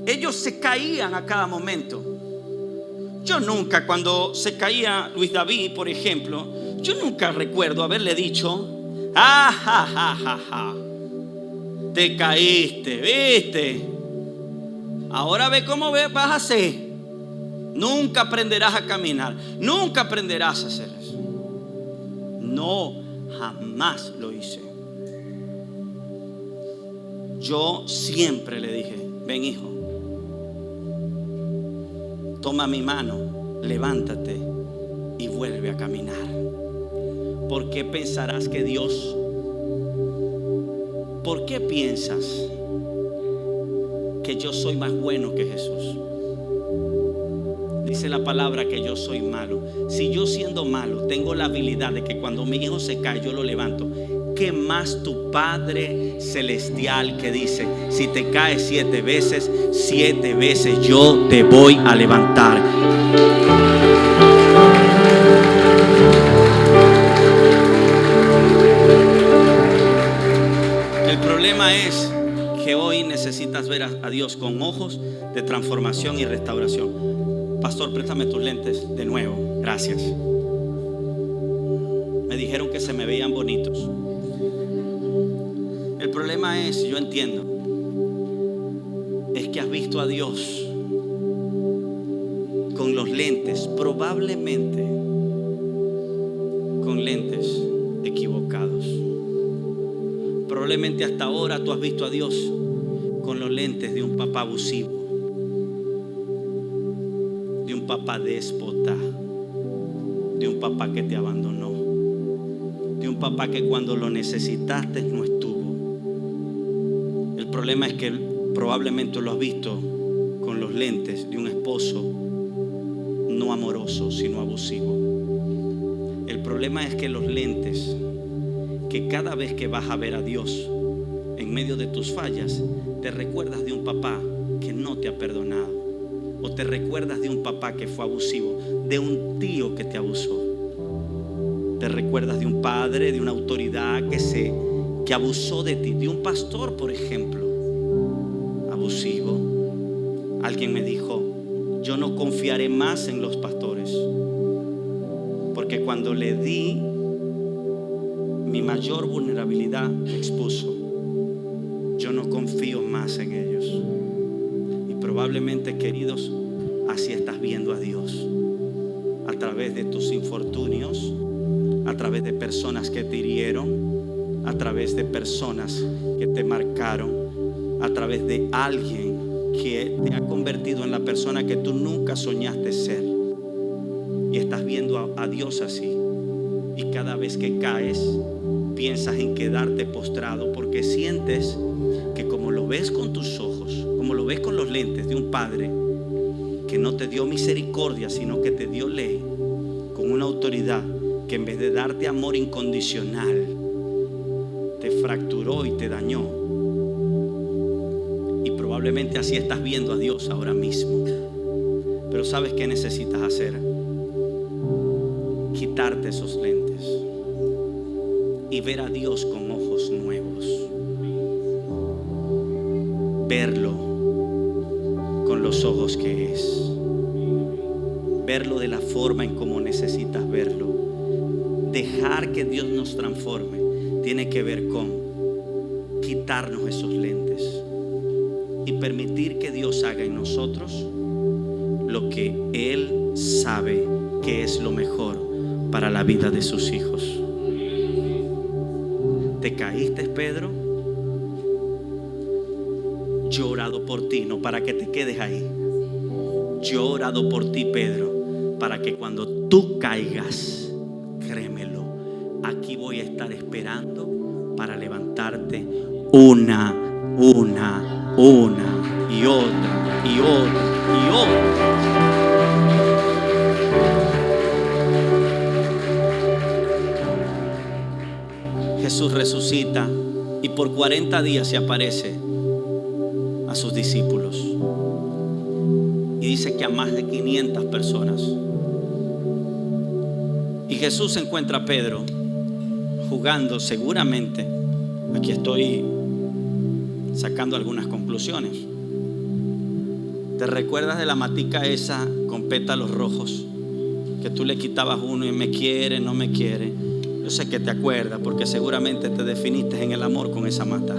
ellos se caían a cada momento. Yo nunca, cuando se caía Luis David, por ejemplo, yo nunca recuerdo haberle dicho, te caíste, ¿viste? Ahora ve cómo vas a hacer. Nunca aprenderás a caminar, nunca aprenderás a hacer eso. No, jamás lo hice. Yo siempre le dije, ven hijo, toma mi mano, levántate y vuelve a caminar. ¿Por qué pensarás que Dios? ¿Por qué piensas que yo soy más bueno que Jesús? Dice la palabra que yo soy malo. Si yo siendo malo tengo la habilidad de que cuando mi hijo se cae yo lo levanto, ¿qué más tu Padre celestial que dice, si te caes 7 veces, 7 veces yo te voy a levantar? El problema es que hoy necesitas ver a Dios con ojos de transformación y restauración. Pastor, préstame tus lentes de nuevo. Gracias. Me dijeron que se me veían bonitos. El problema es, yo entiendo, es que has visto a Dios con los lentes, probablemente con lentes equivocados. Probablemente hasta ahora tú has visto a Dios con los lentes de un papá abusivo, de un papá déspota, de un papá que te abandonó, de un papá que cuando lo necesitaste no estuvo. El problema es que probablemente lo has visto con los lentes de un esposo no amoroso, sino abusivo. El problema es que los lentes, que cada vez que vas a ver a Dios en medio de tus fallas, te recuerdas de un papá que no te ha perdonado, o te recuerdas de un papá que fue abusivo, de un tío que te abusó, te recuerdas de un padre, de una autoridad que abusó de ti, de un pastor, por ejemplo, abusivo. Alguien me dijo: yo no confiaré más en los pastores, porque cuando le di mi mayor vulnerabilidad me expuso. Yo no confío más en ellos. Y probablemente, queridos, así estás viendo a Dios, a través de tus infortunios, a través de personas que te hirieron, a través de personas que te marcaron, a través de alguien que te ha convertido en la persona que tú nunca soñaste ser. Y estás viendo a Dios así. Y cada vez que caes, piensas en quedarte postrado, porque sientes que como lo ves con tus ojos, como lo ves con los lentes de un padre que no te dio misericordia, sino que te dio ley, con una autoridad que en vez de darte amor incondicional, te fracturó y te dañó. Y probablemente así estás viendo a Dios ahora mismo. Pero ¿sabes qué necesitas hacer? Quitarte esos lentes y ver a Dios con ojos nuevos. Verlo con los ojos que es. Verlo de la forma en como necesitas verlo. Dejar que Dios nos transforme tiene que ver con quitarnos esos lentes y permitir que Dios haga en nosotros lo que Él sabe que es lo mejor para la vida de sus hijos. ¿Te caíste, Pedro? Yo he orado por ti, no para que te quedes ahí. Yo he orado por ti, Pedro, para que cuando tú caigas, créemelo, aquí voy a estar esperando para levantarte una y otra y otra y otra. Jesús resucita y por 40 días se aparece a sus discípulos y dice que a más de 500 personas. Y Jesús encuentra a Pedro jugando, seguramente, aquí estoy sacando algunas conclusiones. ¿Te recuerdas de la matica esa con pétalos rojos? Que tú le quitabas uno y me quiere, no me quiere. Yo sé que te acuerdas porque seguramente te definiste en el amor con esa mata.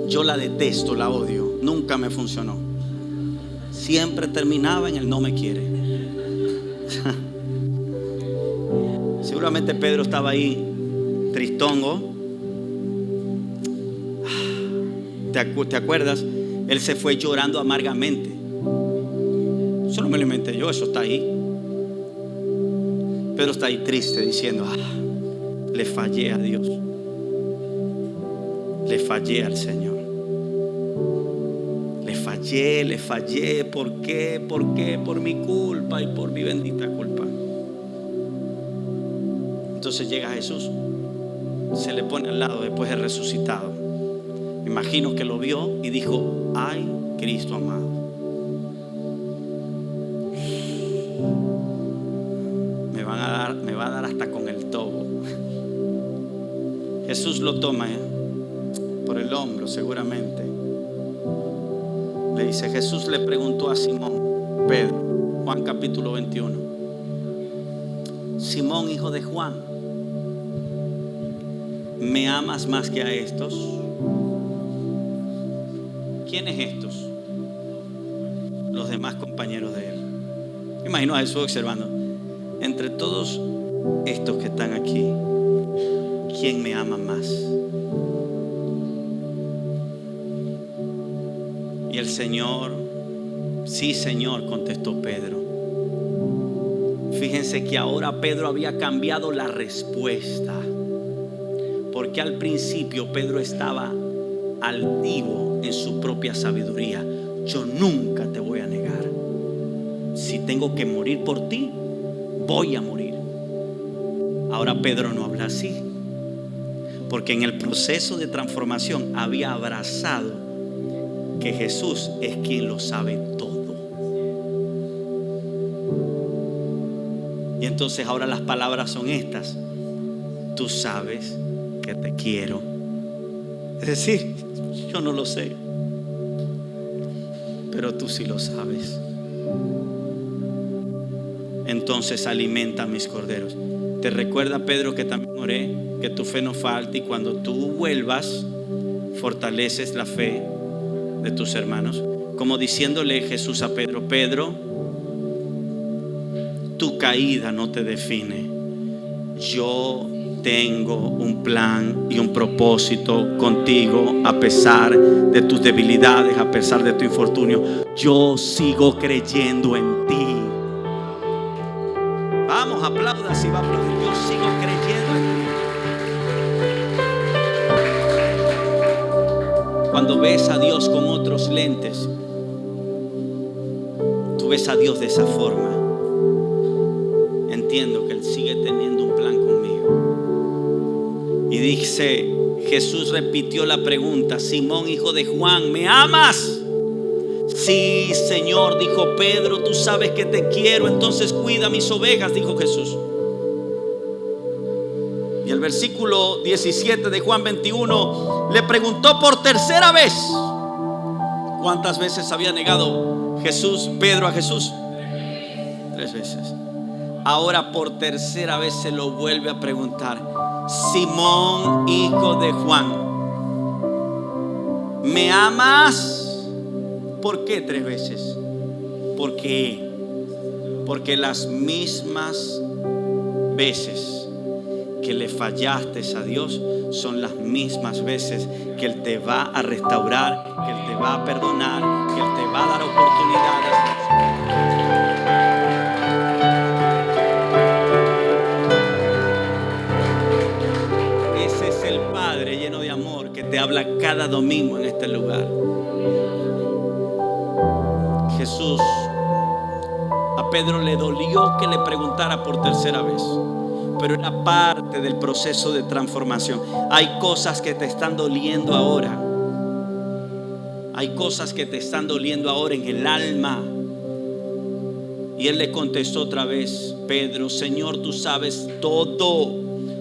Yo la detesto, la odio. Nunca me funcionó. Siempre terminaba en el no me quiere. Seguramente Pedro estaba ahí tristongo. ¿Te acuerdas? Él se fue llorando amargamente. Eso no me lo inventé yo, eso está ahí. Pedro está ahí triste diciendo: le fallé a Dios, le fallé al Señor, le fallé. ¿Por qué? Por mi culpa y por mi bendita culpa. Entonces llega Jesús, se le pone al lado después de resucitado. Me imagino que lo vio y dijo: ay, Cristo amado, me va a dar hasta con el tobo. Jesús lo toma por el hombro, seguramente. Le dice, Jesús le preguntó a Simón Pedro, Juan capítulo 21, Simón, hijo de Juan, ¿me amas más que a estos? ¿Quiénes estos? Los demás compañeros de él. Me imagino a Jesús observando. Entre todos estos que están aquí, ¿quién me ama más? Y el Señor, sí, Señor, contestó Pedro. Fíjense que ahora Pedro había cambiado la respuesta, porque al principio Pedro estaba altivo en su propia sabiduría. Yo nunca te voy a negar. Si tengo que morir por ti, voy a morir. Ahora Pedro no habla así, porque en el proceso de transformación había abrazado que Jesús es quien lo sabe todo. Y entonces ahora las palabras son estas: tú sabes que te quiero. Es decir, yo no lo sé, pero tú sí lo sabes. Entonces alimenta a mis corderos. Te recuerda, Pedro, que también oré que tu fe no falte, y cuando tú vuelvas fortaleces la fe de tus hermanos, como diciéndole Jesús a Pedro: Pedro, tu caída no te define. Yo tengo un plan y un propósito contigo, a pesar de tus debilidades, a pesar de tu infortunio. Yo sigo creyendo en ti. Vamos, aplauda si va a aplaudir. Yo sigo creyendo en ti. Cuando ves a Dios con otros lentes, tú ves a Dios de esa forma. Entiendo que Él sigue teniendo un plan conmigo. Y dice, Jesús repitió la pregunta: Simón, hijo de Juan, ¿me amas? Sí, Señor, dijo Pedro, tú sabes que te quiero, entonces cuida mis ovejas, dijo Jesús. Y el versículo 17 de Juan 21 le preguntó por tercera vez. ¿Cuántas veces había negado Pedro a Jesús? 3 veces. Ahora por tercera vez se lo vuelve a preguntar: Simón, hijo de Juan, ¿me amas? ¿Por qué 3 veces? Porque las mismas veces que le fallaste a Dios son las mismas veces que Él te va a restaurar, que Él te va a perdonar, que Él te va a dar oportunidades. Ese es el Padre lleno de amor que te habla cada domingo en este lugar. Jesús, a Pedro le dolió que le preguntara por tercera vez, pero era parte del proceso de transformación. Hay cosas que te están doliendo ahora. Hay cosas que te están doliendo ahora en el alma. Y él le contestó otra vez: Pedro, Señor, tú sabes todo.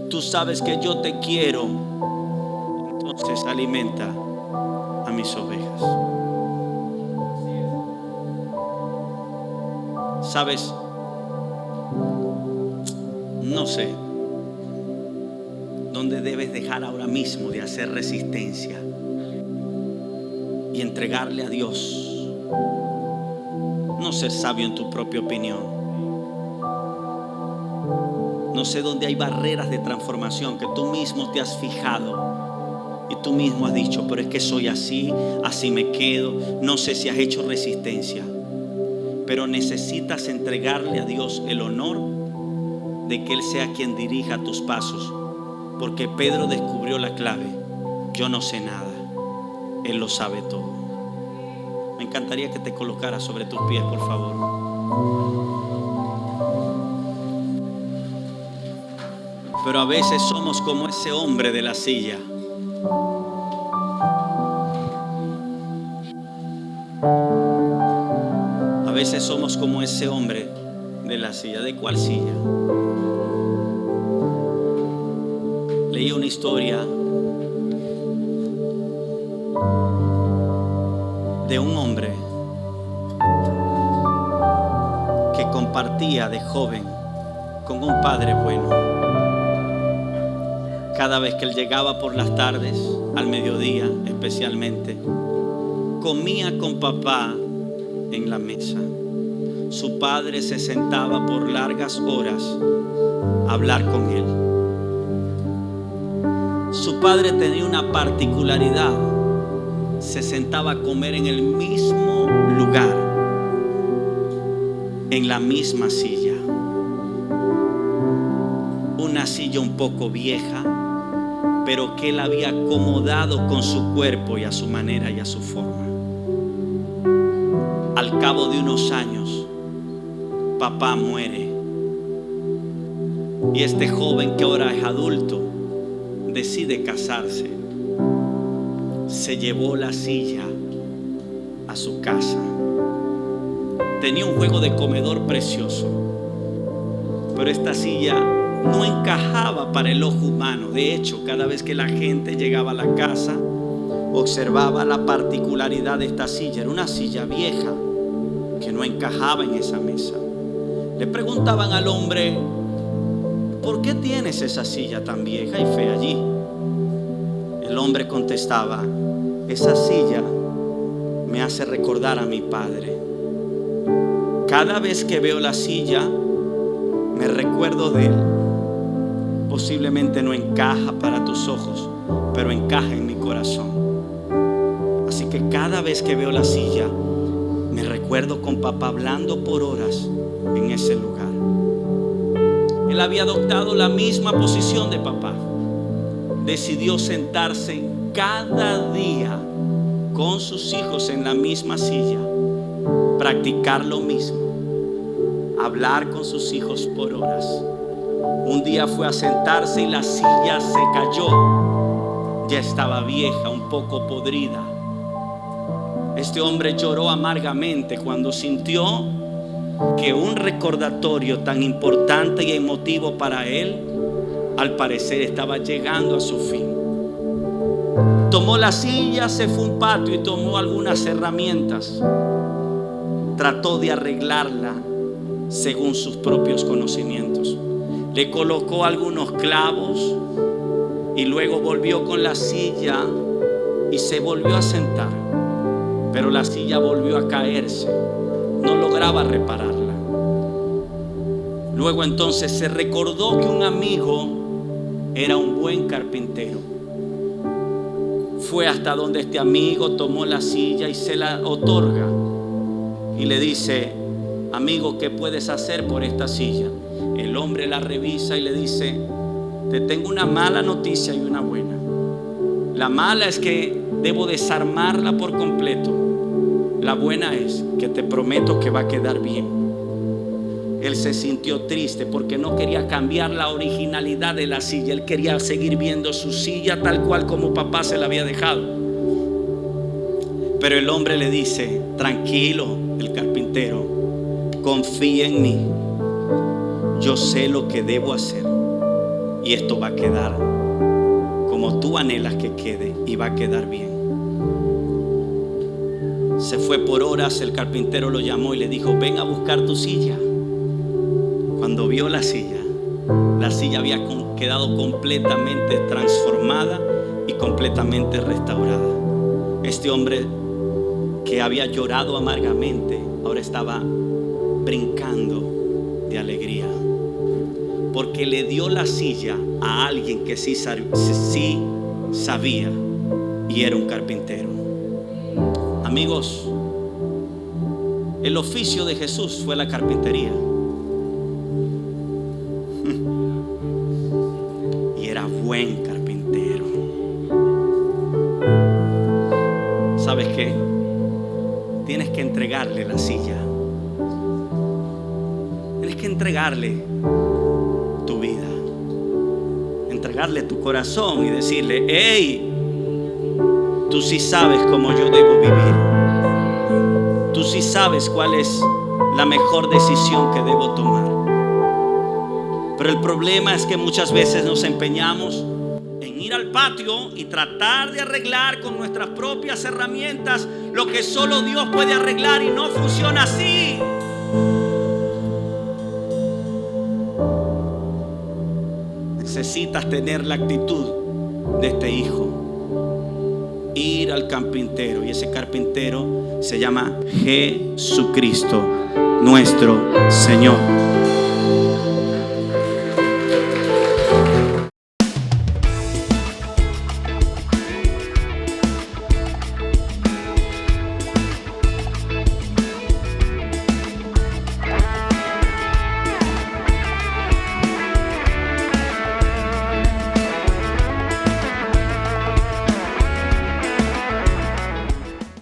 Tú sabes que yo te quiero. Entonces alimenta a mis ovejas. ¿Sabes? No sé dónde debes dejar ahora mismo de hacer resistencia y entregarle a Dios. No ser sabio en tu propia opinión. No sé dónde hay barreras de transformación que tú mismo te has fijado y tú mismo has dicho: pero es que soy así, así me quedo. No sé si has hecho resistencia, pero necesitas entregarle a Dios el honor de que Él sea quien dirija tus pasos, porque Pedro descubrió la clave: yo no sé nada, Él lo sabe todo. Me encantaría que te colocaras sobre tus pies, por favor. Pero a veces somos como ese hombre de la silla. A veces somos como ese hombre de la silla. ¿De cuál silla? Leí una historia de un hombre que compartía de joven con un padre bueno. Cada vez que él llegaba por las tardes, al mediodía especialmente, comía con papá en la mesa. Su padre se sentaba por largas horas a hablar con él. Su padre tenía una particularidad: se sentaba a comer en el mismo lugar, en la misma silla. Una silla un poco vieja, pero que él había acomodado con su cuerpo y a su manera y a su forma. Al cabo de unos años, papá muere. Y este joven, que ahora es adulto, decide casarse. Se llevó la silla a su casa. Tenía un juego de comedor precioso, pero esta silla no encajaba para el ojo humano. De hecho, cada vez que la gente llegaba a la casa, observaba la particularidad de esta silla. Era una silla vieja que no encajaba en esa mesa. Le preguntaban al hombre: ¿por qué tienes esa silla tan vieja y fea allí? El hombre contestaba: esa silla me hace recordar a mi padre. Cada vez que veo la silla, me recuerdo de él. Posiblemente no encaja para tus ojos, pero encaja en mi corazón. Así que cada vez que veo la silla, me recuerdo con papá hablando por horas en ese lugar. Él había adoptado la misma posición de papá. Decidió sentarse cada día con sus hijos en la misma silla, practicar lo mismo, hablar con sus hijos por horas. Un día fue a sentarse y la silla se cayó. Ya estaba vieja, un poco podrida. Este hombre lloró amargamente cuando sintió que un recordatorio tan importante y emotivo para él, al parecer, estaba llegando a su fin. Tomó la silla, se fue a un patio y tomó algunas herramientas. Trató de arreglarla según sus propios conocimientos. Le colocó algunos clavos y luego volvió con la silla y se volvió a sentar. Pero la silla volvió a caerse. No lograba repararla. Luego entonces se recordó que un amigo era un buen carpintero. Fue hasta donde este amigo, tomó la silla y se la otorga. Y le dice: amigo, ¿qué puedes hacer por esta silla? El hombre la revisa y le dice: te tengo una mala noticia y una buena. La mala es que debo desarmarla por completo. La buena es que te prometo que va a quedar bien. Él se sintió triste porque no quería cambiar la originalidad de la silla. Él quería seguir viendo su silla tal cual como papá se la había dejado. Pero el hombre le dice: tranquilo, el carpintero, confía en mí. Yo sé lo que debo hacer y esto va a quedar como tú anhelas que quede, y va a quedar bien. Se fue por horas. El carpintero lo llamó y le dijo: ven a buscar tu silla. Cuando vio la silla había quedado completamente transformada y completamente restaurada. Este hombre, que había llorado amargamente, ahora estaba brincando de alegría, porque le dio la silla a alguien que sí sabía, y era un carpintero. Amigos, el oficio de Jesús fue la carpintería. Y era buen carpintero. ¿Sabes qué? Tienes que entregarle la silla. Tienes que entregarle tu vida, entregarle tu corazón y decirle: hey, tú sí sabes cómo yo debo vivir. Tú sí sabes cuál es la mejor decisión que debo tomar. Pero el problema es que muchas veces nos empeñamos en ir al patio y tratar de arreglar con nuestras propias herramientas lo que solo Dios puede arreglar, y no funciona así. necesitas tener la actitud de este hijo. Ir al carpintero, y ese carpintero se llama Jesucristo, nuestro Señor.